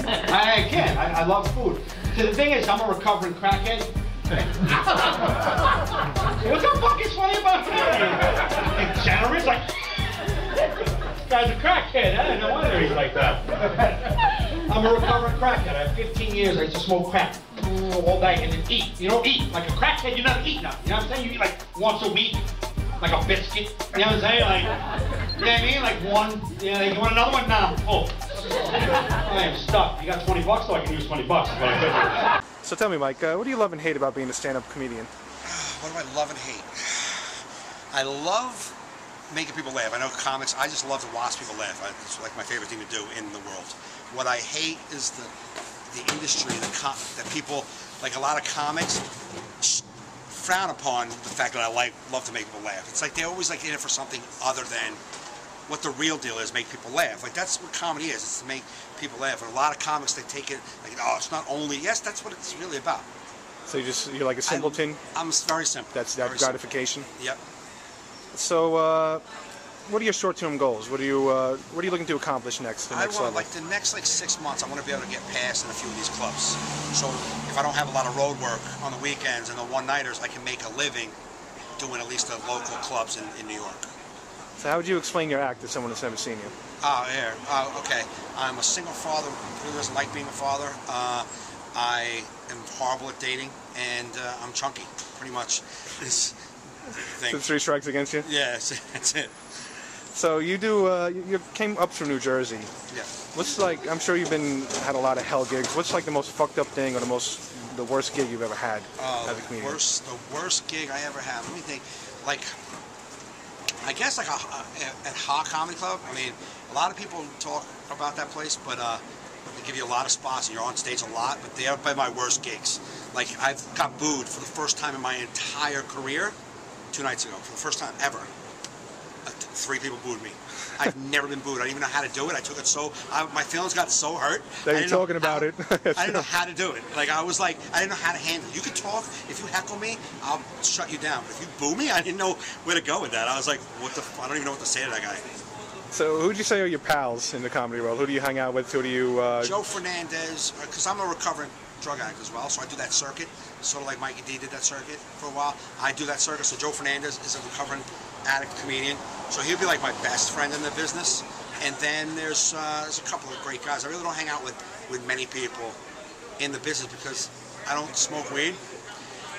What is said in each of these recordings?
I can't. I love food. So the thing is, I'm a recovering crackhead. What the fuck is funny about that? Generous, like, this guy's a crackhead. I no wonder he's like that. I'm a recovering crackhead. I have 15 years. I used to smoke crack all day and then eat. You don't eat like a crackhead. You never eat nothing. You know what I'm saying? You eat like once a week, like a biscuit. You know what I'm saying? Like, you know what I mean? Like one. Yeah. You want another one? Nah. Oh, I am stuck. You got 20 bucks, so I can use 20 bucks. But I could. So tell me, Mike, what do you love and hate about being a stand-up comedian? What do I love and hate? I love making people laugh. I know comics, I just love to watch people laugh. It's like my favorite thing to do in the world. What I hate is the industry, that people, like a lot of comics, frown upon the fact that I love to make people laugh. It's like they're always like in it for something other than what the real deal is, make people laugh. Like that's what comedy is, it's to make people laugh. And a lot of comics, they take it like, oh, it's not only, yes, that's what it's really about. So you're like a simpleton? I'm very simple. That's gratification? Simple. Yep. So, what are your short-term goals? What are you looking to accomplish next? Like the next 6 months, I want to be able to get past in a few of these clubs. So if I don't have a lot of road work on the weekends and the one-nighters, I can make a living doing at least the local clubs in New York. So how would you explain your act to someone that's never seen you? Oh, yeah. Okay. I'm a single father who doesn't like being a father. I am horrible at dating, and I'm chunky, pretty much. This thing. So 3 strikes against you? Yeah, that's it. So you you came up from New Jersey. Yeah. What's like? I'm sure you've had a lot of hell gigs. What's like the most fucked up thing or the worst gig you've ever had as a comedian? The worst gig I ever had. Let me think. Like, I guess like at Ha Comedy Club. I mean, a lot of people talk about that place, but they give you a lot of spots and you're on stage a lot. But they are by my worst gigs. Like I've got booed for the first time in my entire career 2 nights ago. For the first time ever. 3 people booed me. I've never been booed. I didn't even know how to do it. I took it my feelings got so hurt. That you're talking about it. I didn't know how to do it. Like I was like, I didn't know how to handle it. You could talk. If you heckle me, I'll shut you down. But if you boo me, I didn't know where to go with that. I was like, I don't even know what to say to that guy. So who would you say are your pals in the comedy world? Who do you hang out with? Who do you... Joe Fernandez, because I'm a recovering drug addict as well, so I do that circuit. Sort of like Mikey D did that circuit for a while. I do that circuit, so Joe Fernandez is a recovering addict comedian. So he'll be like my best friend in the business. And then there's a couple of great guys. I really don't hang out with many people in the business because I don't smoke weed.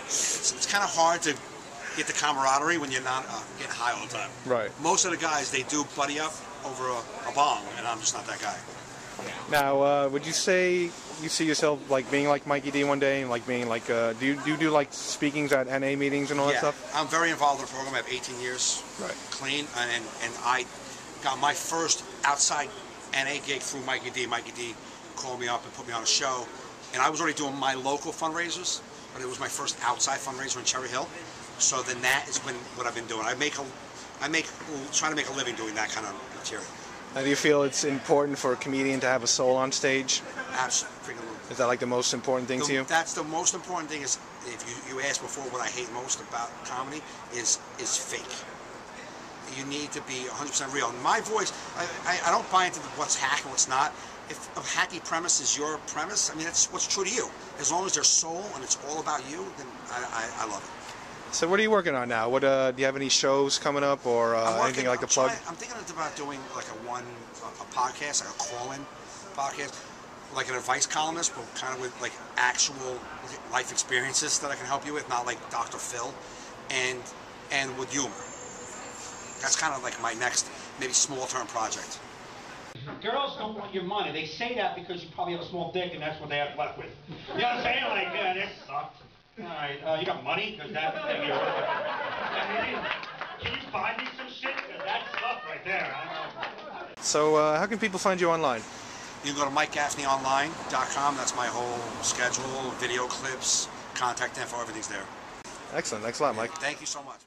It's kind of hard to get the camaraderie when you're not getting high all the time. Right. Most of the guys, they do buddy up over a bong, and I'm just not that guy. Now, would you say you see yourself like being like Mikey D one day, and like being like, do you do like speakings at NA meetings and all that stuff? I'm very involved in the program. I have 18 years clean, and I got my first outside NA gig through Mikey D. Mikey D called me up and put me on a show, and I was already doing my local fundraisers, but it was my first outside fundraiser in Cherry Hill. So then that is what I've been doing. Trying to make a living doing that kind of material. Now, do you feel it's important for a comedian to have a soul on stage? Absolutely. Is that like the most important thing to you? That's the most important thing. Is if you asked before what I hate most about comedy is fake. You need to be 100% real. My voice, I don't buy into what's hack and what's not. If a hacky premise is your premise, I mean that's what's true to you. As long as there's soul and it's all about you, then I love it. So what are you working on now? What do you have any shows coming up or anything like to plug? I'm thinking about doing like a podcast, like a call-in podcast, like an advice columnist, but kind of with like actual life experiences that I can help you with, not like Dr. Phil, and with humor. That's kind of like my next maybe small-term project. Girls don't want your money. They say that because you probably have a small dick and that's what they have left with. You know what I'm saying? Like, this sucks. All right, you got money? Because that thing you're can you buy me some shit? Because that's stuff right there. So, how can people find you online? You can go to MikeGaffneyOnline.com. That's my whole schedule, video clips, contact info, everything's there. Excellent. Thanks a lot, Mike. Thank you so much.